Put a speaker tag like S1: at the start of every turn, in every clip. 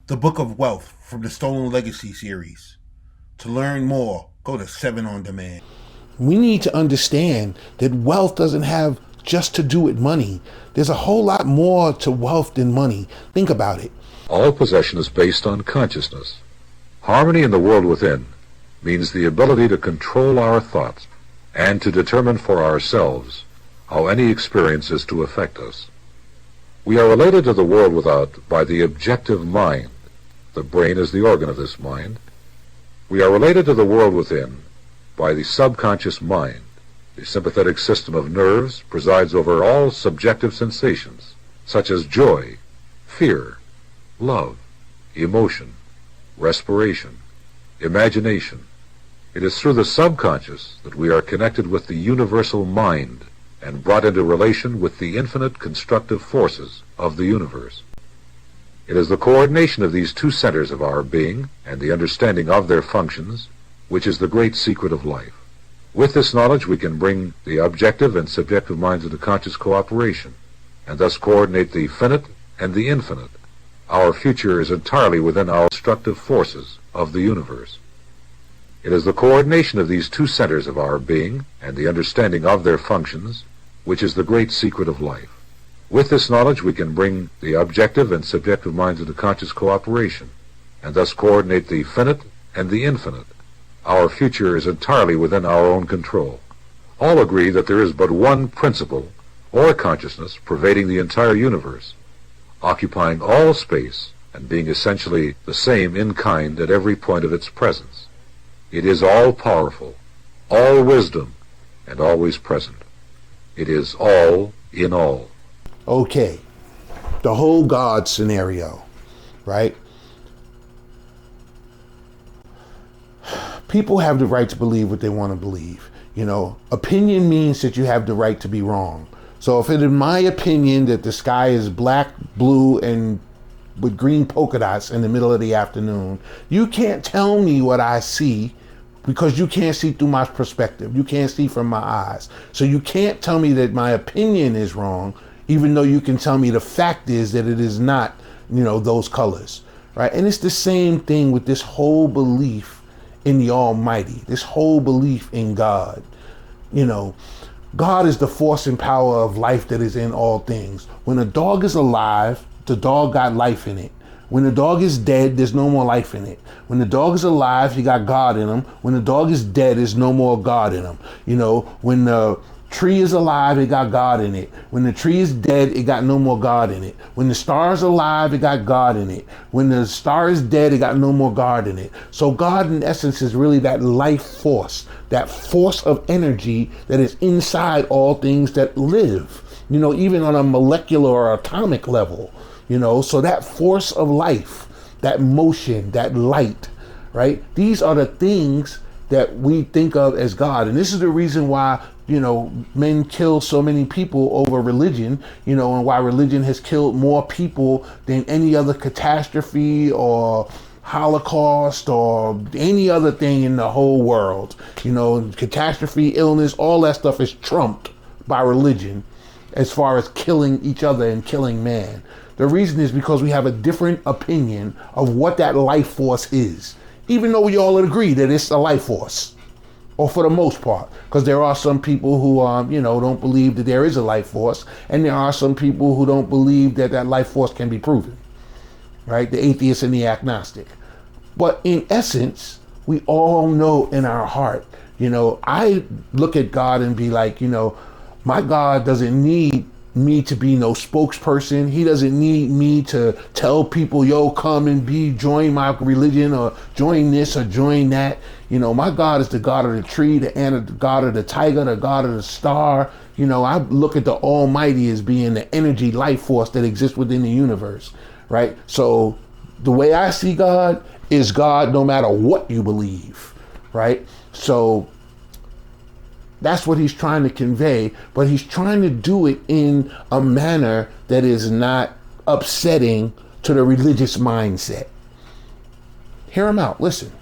S1: The Book of Wealth from the Stolen Legacy series. To learn more, go to 7 on Demand. We need to understand that wealth doesn't have just to do with money. There's a whole lot more to wealth than money. Think about it.
S2: All possession is based on consciousness. Harmony in the world within means the ability to control our thoughts and to determine for ourselves how any experience is to affect us. We are related to the world without by the objective mind. The brain is the organ of this mind. We are related to the world within by the subconscious mind. The sympathetic system of nerves presides over all subjective sensations, such as joy, fear, love, emotion, respiration, imagination. It is through the subconscious that we are connected with the universal mind and brought into relation with the infinite constructive forces of the universe. It is the coordination of these two centers of our being and the understanding of their functions which is the great secret of life. With this knowledge we can bring the objective and subjective minds into conscious cooperation and thus coordinate the finite and the infinite. Our future is entirely within our constructive forces of the universe. It is the coordination of these two centers of our being and the understanding of their functions which is the great secret of life. With this knowledge we can bring the objective and subjective minds into conscious cooperation and thus coordinate the finite and the infinite. Our future is entirely within our own control. All agree that there is but one principle or consciousness pervading the entire universe, occupying all space and being essentially the same in kind at every point of its presence. It is all-powerful, all wisdom, and always present. It is all in all.
S1: Okay, the whole God scenario, right? People have the right to believe what they want to believe. You know, opinion means that you have the right to be wrong. So if it is my opinion that the sky is black, blue, and with green polka dots in the middle of the afternoon, you can't tell me what I see because you can't see through my perspective. You can't see from my eyes. So you can't tell me that my opinion is wrong, even though you can tell me the fact is that it is not, you know, those colors, right? And it's the same thing with this whole belief in the Almighty, this whole belief in God. You know, God is the force and power of life that is in all things. When a dog is alive, the dog got life in it. When the dog is dead, there's no more life in it. When the dog is alive, he got God in him. When the dog is dead, there's no more God in him. You know, when the tree is alive, it got God in it. When the tree is dead, it got no more God in it. When the star is alive, it got God in it. When the star is dead, it got no more God in it. So God, in essence, is really that life force, that force of energy that is inside all things that live, you know, even on a molecular or atomic level, you know. So that force of life, that motion, that light, right? These are the things that we think of as God. And this is the reason why, you know, men kill so many people over religion, you know, and why religion has killed more people than any other catastrophe or Holocaust or any other thing in the whole world. You know, catastrophe, illness, all that stuff is trumped by religion as far as killing each other and killing man. The reason is because we have a different opinion of what that life force is, even though we all agree that it's a life force. Or for the most part, because there are some people who, you know, don't believe that there is a life force, and there are some people who don't believe that that life force can be proven, right? The atheist and the agnostic. But in essence, we all know in our heart, you know, I look at God and be like, you know, my God doesn't need me to be no spokesperson. He doesn't need me to tell people, yo, come and join my religion or join this or join that. You know, my God is the God of the tree, the God of the tiger, the God of the star. You know, I look at the Almighty as being the energy life force that exists within the universe, right? So the way I see God is God no matter what you believe, right? So that's what he's trying to convey, but he's trying to do it in a manner that is not upsetting to the religious mindset. Hear him out, listen.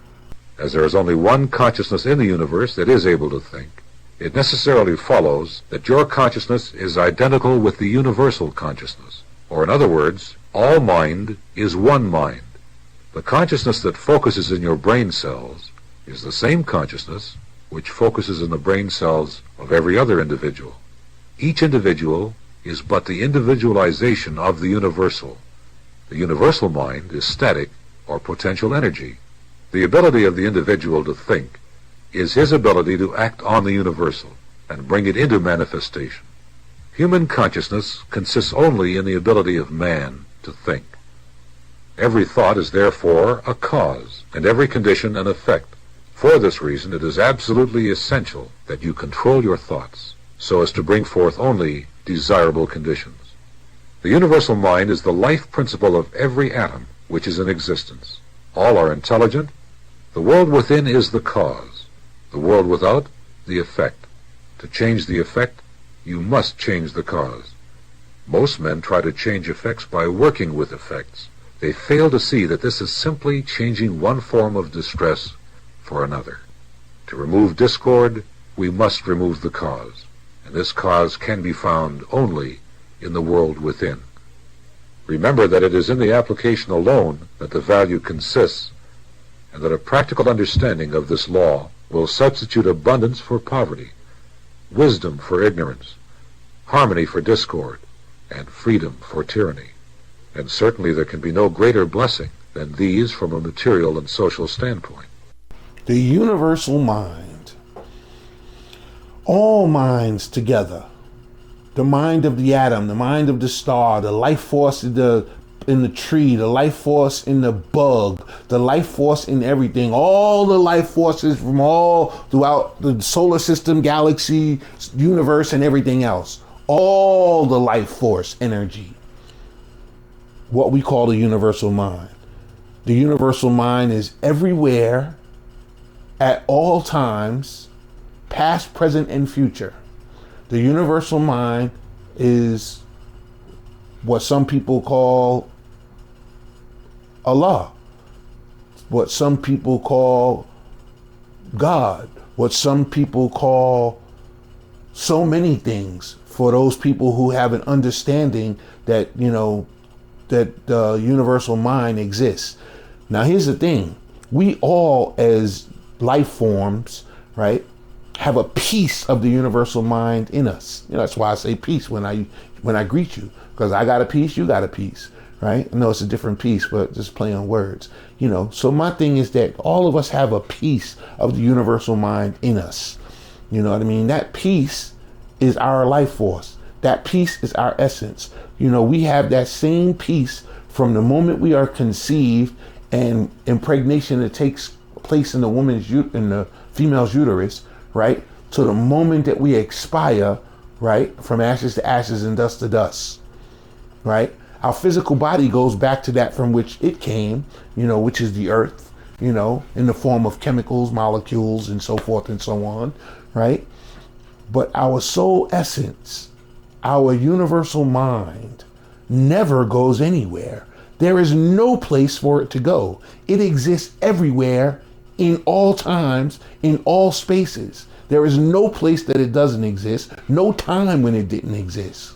S2: As there is only one consciousness in the universe that is able to think, it necessarily follows that your consciousness is identical with the universal consciousness. Or in other words, all mind is one mind. The consciousness that focuses in your brain cells is the same consciousness which focuses in the brain cells of every other individual. Each individual is but the individualization of the universal. The universal mind is static or potential energy. The ability of the individual to think is his ability to act on the universal and bring it into manifestation. Human consciousness consists only in the ability of man to think. Every thought is therefore a cause, and every condition an effect. For this reason, it is absolutely essential that you control your thoughts so as to bring forth only desirable conditions. The universal mind is the life principle of every atom which is in existence. All are intelligent. The world within is the cause. The world without, the effect. To change the effect, you must change the cause. Most men try to change effects by working with effects. They fail to see that this is simply changing one form of distress for another. To remove discord, we must remove the cause, and this cause can be found only in the world within. Remember that it is in the application alone that the value consists, and that a practical understanding of this law will substitute abundance for poverty, wisdom for ignorance, harmony for discord, and freedom for tyranny. And certainly there can be no greater blessing than these from a material and social standpoint.
S1: The universal mind. All minds together. The mind of the atom, the mind of the star, the life force in the tree, the life force in the bug, the life force in everything, all the life forces from all throughout the solar system, galaxy, universe, and everything else. All the life force energy. What we call the universal mind. The universal mind is everywhere, at all times, past, present, and future. The universal mind is what some people call Allah, what some people call God, what some people call so many things for those people who have an understanding that, that the universal mind exists. Now, here's the thing. We all, as life forms, right, have a piece of the universal mind in us. That's why I say peace when I greet you, because I got a piece, you got a piece, right? I know it's a different piece, but just play on words, So my thing is that all of us have a piece of the universal mind in us. You know what I mean? That piece is our life force. That piece is our essence. We have that same piece from the moment we are conceived and impregnation that takes place in the female's uterus, right? To the moment that we expire, right? From ashes to ashes and dust to dust, right? Our physical body goes back to that from which it came, which is the earth, in the form of chemicals, molecules, and so forth and so on, right? But our soul essence, our universal mind, never goes anywhere. There is no place for it to go. It exists everywhere, in all times, in all spaces. There is no place that it doesn't exist, no time when it didn't exist.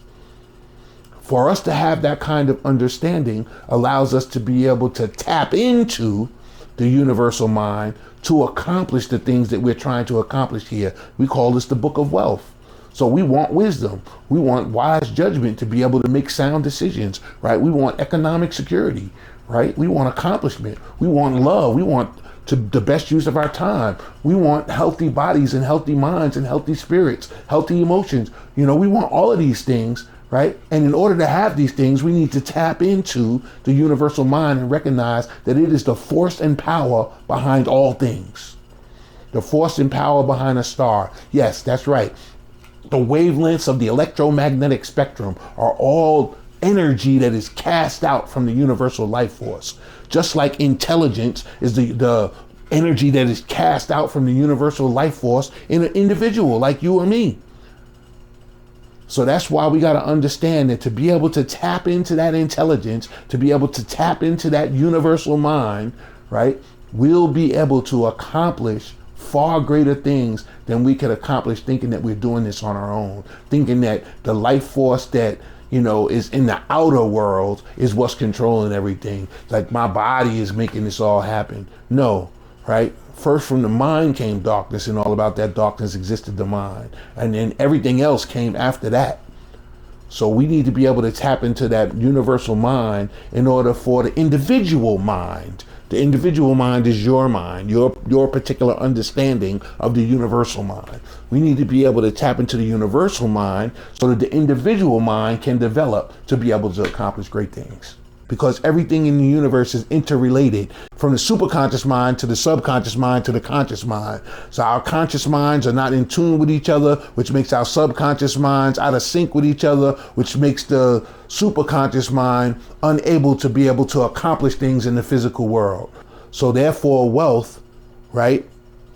S1: For us to have that kind of understanding allows us to be able to tap into the universal mind to accomplish the things that we're trying to accomplish here. We call this the book of wealth. So we want wisdom. We want wise judgment to be able to make sound decisions, right? We want economic security, right? We want accomplishment. We want love. We want the best use of our time. We want healthy bodies and healthy minds and healthy spirits, healthy emotions. We want all of these things, right? And in order to have these things, we need to tap into the universal mind and recognize that it is the force and power behind all things. The force and power behind a star. Yes, that's right. The wavelengths of the electromagnetic spectrum are all energy that is cast out from the universal life force. Just like intelligence is the energy that is cast out from the universal life force in an individual like you or me. So that's why we got to understand that to be able to tap into that intelligence, to be able to tap into that universal mind, right, we'll be able to accomplish far greater things than we could accomplish thinking that we're doing this on our own, thinking that the life force that is in the outer world is what's controlling everything. Like my body is making this all happen. No, right? First from the mind came darkness, and all about that darkness existed the mind. And then everything else came after that. So we need to be able to tap into that universal mind in order for the individual mind. The individual mind is your mind, your particular understanding of the universal mind. We need to be able to tap into the universal mind so that the individual mind can develop to be able to accomplish great things. Because everything in the universe is interrelated, from the superconscious mind to the subconscious mind to the conscious mind. So our conscious minds are not in tune with each other, which makes our subconscious minds out of sync with each other, which makes the superconscious mind unable to be able to accomplish things in the physical world. So therefore wealth, right?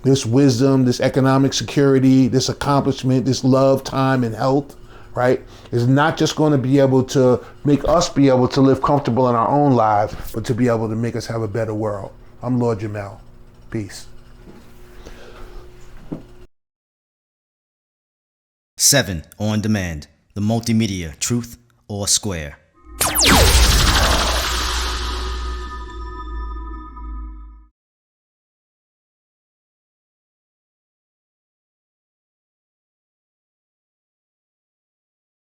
S1: This wisdom, this economic security, this accomplishment, this love, time, and health, right, is not just going to be able to make us be able to live comfortable in our own lives, but to be able to make us have a better world. I'm Lord Jamel. Peace.
S3: 7 On Demand, the multimedia, truth or square.